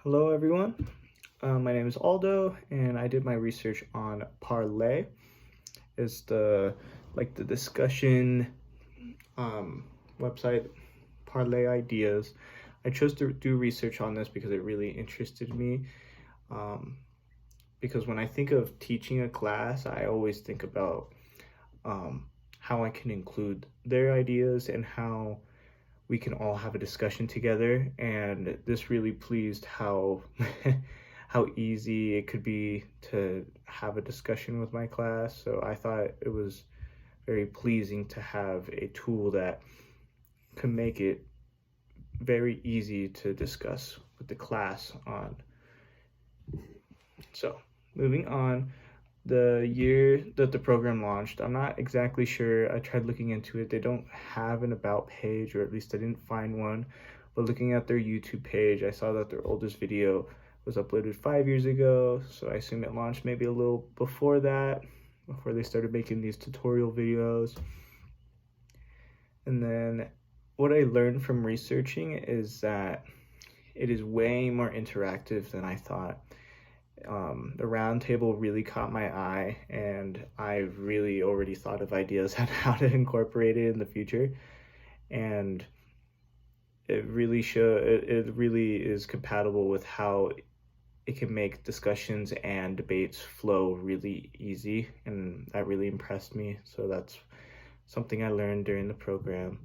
Hello, everyone. My name is Aldo, and I did my research on Parlay. It's the discussion um, website, Parlay Ideas. I chose to do research on this because it really interested me. Um, because when I think of teaching a class, I always think about um, how I can include their ideas and how we can all have a discussion together. And this really pleased how how easy it could be to have a discussion with my class. So I thought it was very pleasing to have a tool that can make it very easy to discuss with the class on. So moving on, the year that the program launched, I'm not exactly sure. I tried looking into it. They don't have an about page, or at least I didn't find one. But looking at their YouTube page, I saw that their oldest video was uploaded 5 years ago. So I assume it launched maybe a little before that, before they started making these tutorial videos. And then what I learned from researching is that it is way more interactive than I thought. The round table really caught my eye, and I really already thought of ideas on how to incorporate it in the future. And it really is compatible with how it can make discussions and debates flow really easy, and that really impressed me. So that's something I learned during the program.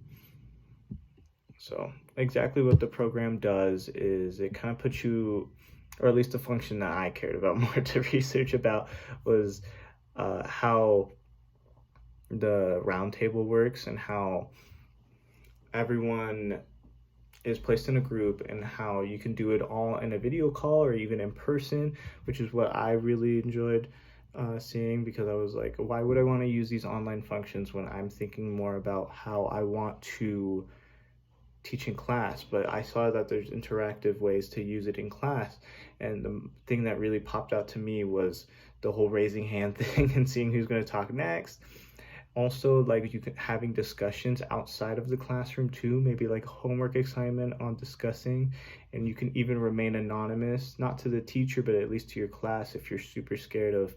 So exactly what the program does is it kind of puts you, or at least the function that I cared about more to research about was how the roundtable works and how everyone is placed in a group and how you can do it all in a video call or even in person, which is what I really enjoyed seeing, because I was like, why would I want to use these online functions when I'm thinking more about how I want to teach in class? But I saw that there's interactive ways to use it in class, and the thing that really popped out to me was the whole raising hand thing and seeing who's going to talk next. Also, like, you can having discussions outside of the classroom too, maybe like a homework assignment on discussing, and you can even remain anonymous, not to the teacher but at least to your class if you're super scared of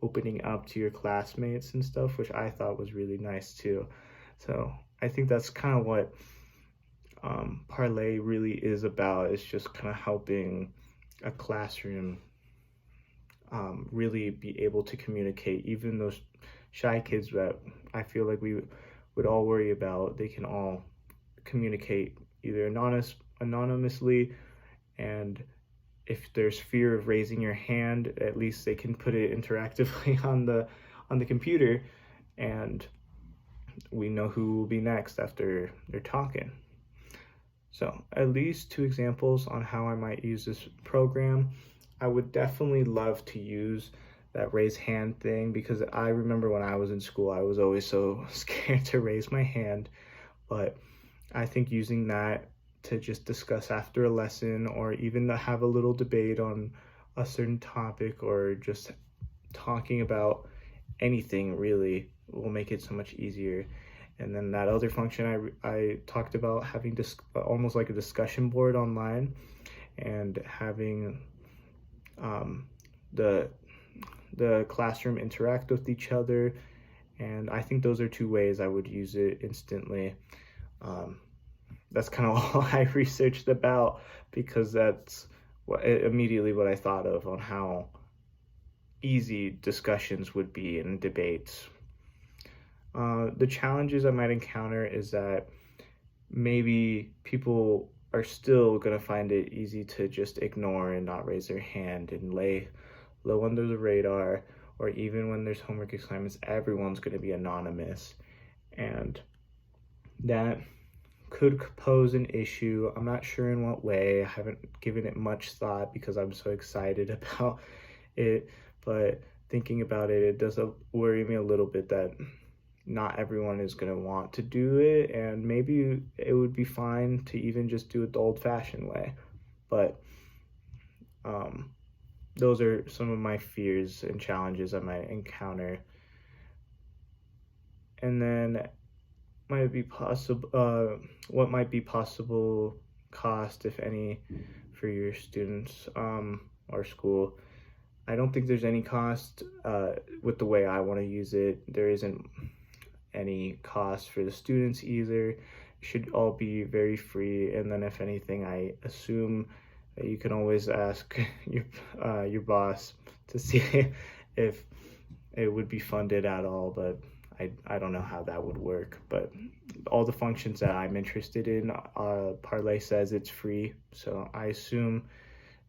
opening up to your classmates and stuff, which I thought was really nice too. So I think that's kind of what Parlay really is about. It's just kind of helping a classroom really be able to communicate. Even those shy kids that I feel like we would all worry about, they can all communicate either anonymously, and if there's fear of raising your hand, at least they can put it interactively on the computer, and we know who will be next after they're talking. So at least two examples on how I might use this program. I would definitely love to use that raise hand thing, because I remember when I was in school, I was always so scared to raise my hand. But I think using that to just discuss after a lesson, or even to have a little debate on a certain topic, or just talking about anything really, will make it so much easier. And then that other function I talked about, having almost like a discussion board online, and having the classroom interact with each other. And I think those are two ways I would use it instantly. That's kind of all I researched about, because that's immediately what I thought of on how easy discussions would be in debates. The challenges I might encounter is that maybe people are still going to find it easy to just ignore and not raise their hand and lay low under the radar, or even when there's homework assignments, everyone's going to be anonymous. And that could pose an issue. I'm not sure in what way. I haven't given it much thought because I'm so excited about it. But thinking about it, it does worry me a little bit that not everyone is going to want to do it, and maybe it would be fine to even just do it the old-fashioned way. But those are some of my fears and challenges I might encounter. And then what might be possible cost, if any, for your students or school. I don't think there's any cost with the way I want to use it. There isn't any cost for the students either. It should all be very free. And then if anything, I assume that you can always ask your boss to see if it would be funded at all, but I don't know how that would work. But all the functions that I'm interested in, Parlay says it's free, so I assume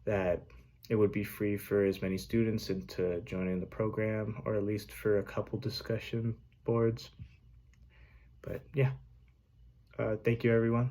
that it would be free for as many students into joining the program, or at least for a couple discussion boards. But yeah, thank you everyone.